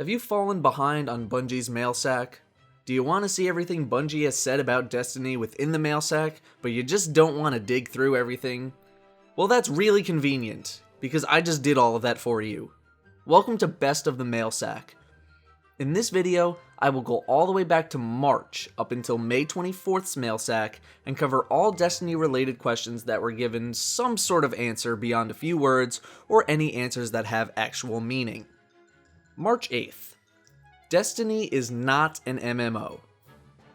Have you fallen behind on Bungie's Mail Sack? Do you want to see everything Bungie has said about Destiny within the Mail Sack, but you just don't want to dig through everything? Well, that's really convenient, because I just did all of that for you. Welcome to Best of the Mail Sack. In this video, I will go all the way back to March up until May 24th's Mail Sack and cover all Destiny related questions that were given some sort of answer beyond a few words or any answers that have actual meaning. March 8th. Destiny is not an MMO.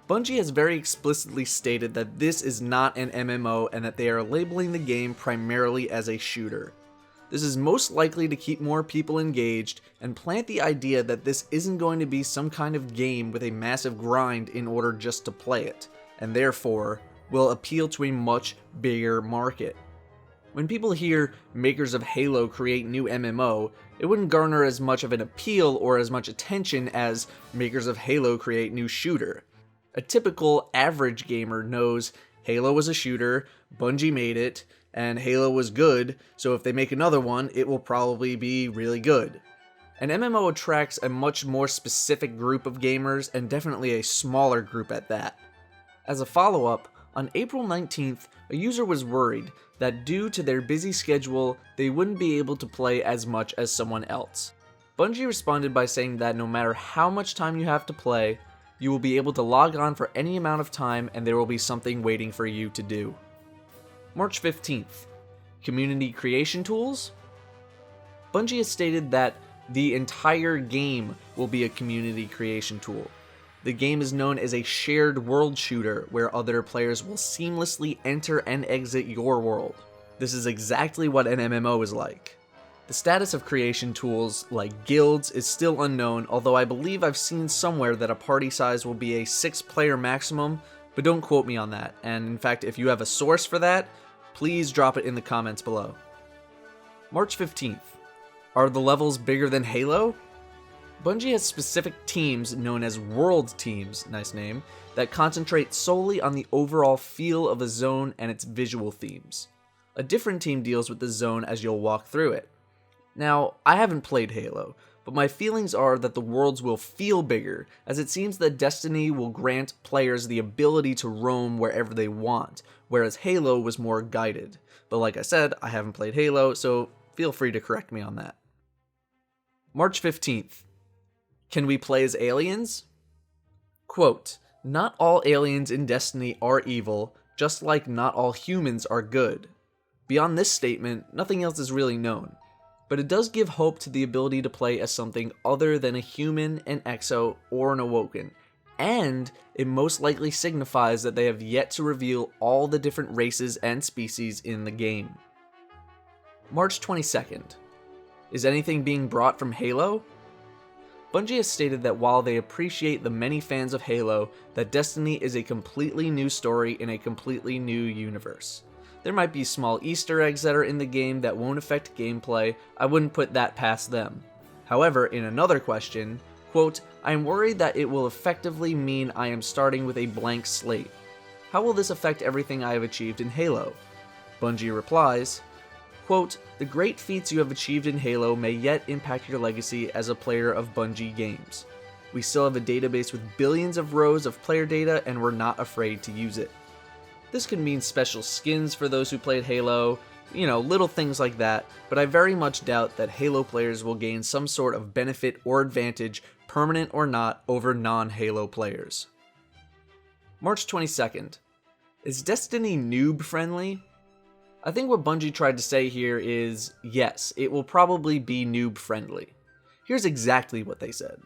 Bungie has very explicitly stated that this is not an MMO and that they are labeling the game primarily as a shooter. This is most likely to keep more people engaged and plant the idea that this isn't going to be some kind of game with a massive grind in order just to play it, and therefore will appeal to a much bigger market. When people hear makers of Halo create new MMO, it wouldn't garner as much of an appeal or as much attention as makers of Halo create new shooter. A typical average gamer knows Halo was a shooter, Bungie made it, and Halo was good, so if they make another one, it will probably be really good. An MMO attracts a much more specific group of gamers, and definitely a smaller group at that. As a follow-up, on April 19th, a user was worried that due to their busy schedule, they wouldn't be able to play as much as someone else. Bungie responded by saying that no matter how much time you have to play, you will be able to log on for any amount of time and there will be something waiting for you to do. March 15th. Community creation tools? Bungie has stated that the entire game will be a community creation tool. The game is known as a shared world shooter where other players will seamlessly enter and exit your world. This is exactly what an MMO is like. The status of creation tools like guilds is still unknown, although I believe I've seen somewhere that a party size will be a 6-player maximum, but don't quote me on that, and in fact if you have a source for that, please drop it in the comments below. March 15th. Are the levels bigger than Halo? Bungie has specific teams known as world teams, nice name, that concentrate solely on the overall feel of a zone and its visual themes. A different team deals with the zone as you'll walk through it. Now, I haven't played Halo, but my feelings are that the worlds will feel bigger, as it seems that Destiny will grant players the ability to roam wherever they want, whereas Halo was more guided. But like I said, I haven't played Halo, so feel free to correct me on that. March 15th. Can we play as aliens? Quote, not all aliens in Destiny are evil, just like not all humans are good. Beyond this statement, nothing else is really known. But it does give hope to the ability to play as something other than a human, an exo, or an awoken, and it most likely signifies that they have yet to reveal all the different races and species in the game. March 22nd. Is anything being brought from Halo? Bungie has stated that while they appreciate the many fans of Halo, that Destiny is a completely new story in a completely new universe. There might be small Easter eggs that are in the game that won't affect gameplay, I wouldn't put that past them. However, in another question, quote, I am worried that it will effectively mean I am starting with a blank slate. How will this affect everything I have achieved in Halo? Bungie replies, quote, the great feats you have achieved in Halo may yet impact your legacy as a player of Bungie games. We still have a database with billions of rows of player data and we're not afraid to use it. This could mean special skins for those who played Halo, little things like that, but I very much doubt that Halo players will gain some sort of benefit or advantage, permanent or not, over non-Halo players. March 22nd. Is Destiny noob friendly? I think what Bungie tried to say here is, yes, it will probably be noob friendly. Here's exactly what they said.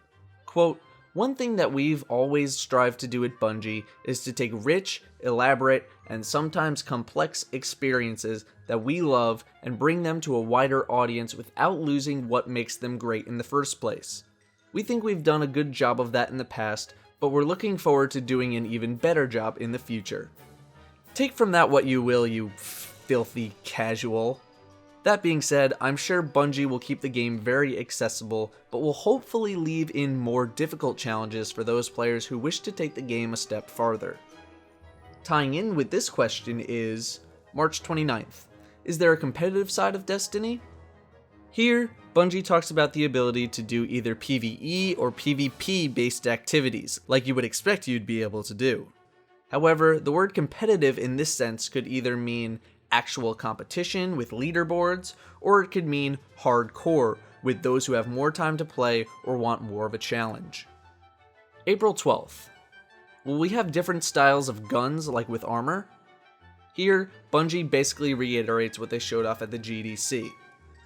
Quote, one thing that we've always strived to do at Bungie is to take rich, elaborate, and sometimes complex experiences that we love and bring them to a wider audience without losing what makes them great in the first place. We think we've done a good job of that in the past, but we're looking forward to doing an even better job in the future. Take from that what you will, you filthy casual. That being said, I'm sure Bungie will keep the game very accessible, but will hopefully leave in more difficult challenges for those players who wish to take the game a step farther. Tying in with this question is, March 29th, is there a competitive side of Destiny? Here, Bungie talks about the ability to do either PvE or PvP based activities, like you would expect you'd be able to do. However, the word competitive in this sense could either mean actual competition with leaderboards, or it could mean hardcore, with those who have more time to play or want more of a challenge. April 12th. Will we have different styles of guns like with armor? Here, Bungie basically reiterates what they showed off at the GDC.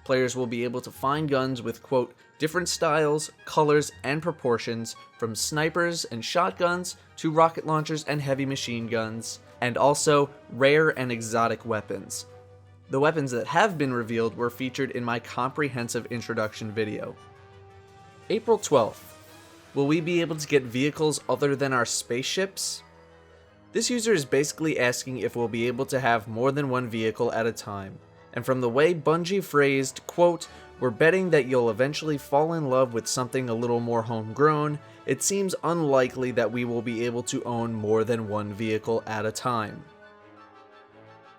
Players will be able to find guns with, quote, different styles, colors, and proportions, from snipers and shotguns to rocket launchers and heavy machine guns, and also rare and exotic weapons. The weapons that have been revealed were featured in my comprehensive introduction video. April 12th. Will we be able to get vehicles other than our spaceships? This user is basically asking if we'll be able to have more than one vehicle at a time. And from the way Bungie phrased, quote, we're betting that you'll eventually fall in love with something a little more homegrown, it seems unlikely that we will be able to own more than one vehicle at a time.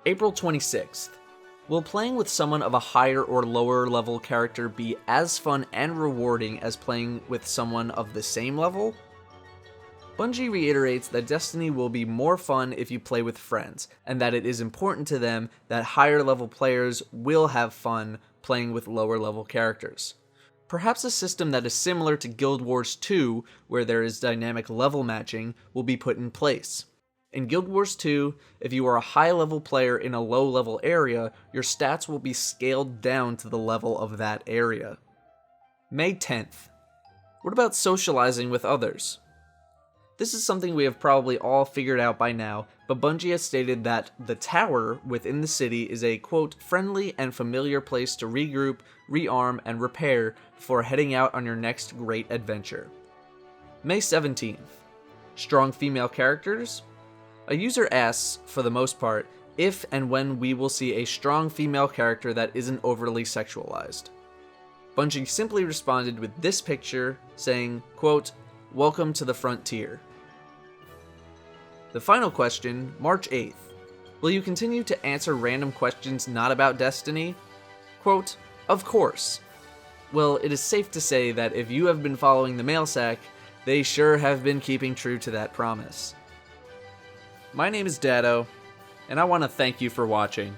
April 26th. Will playing with someone of a higher or lower level character be as fun and rewarding as playing with someone of the same level? Bungie reiterates that Destiny will be more fun if you play with friends, and that it is important to them that higher level players will have fun playing with lower level characters. Perhaps a system that is similar to Guild Wars 2, where there is dynamic level matching, will be put in place. In Guild Wars 2, if you are a high level player in a low level area, your stats will be scaled down to the level of that area. May 10th. What about socializing with others? This is something we have probably all figured out by now, but Bungie has stated that the tower within the city is a, quote, friendly and familiar place to regroup, rearm, and repair before heading out on your next great adventure. May 17th. Strong female characters? A user asks, for the most part, if and when we will see a strong female character that isn't overly sexualized. Bungie simply responded with this picture, saying, quote, welcome to the frontier. The final question, March 8th. Will you continue to answer random questions not about Destiny? Quote, of course. Well, it is safe to say that if you have been following the Mail Sack, they sure have been keeping true to that promise. My name is Dado, and I want to thank you for watching.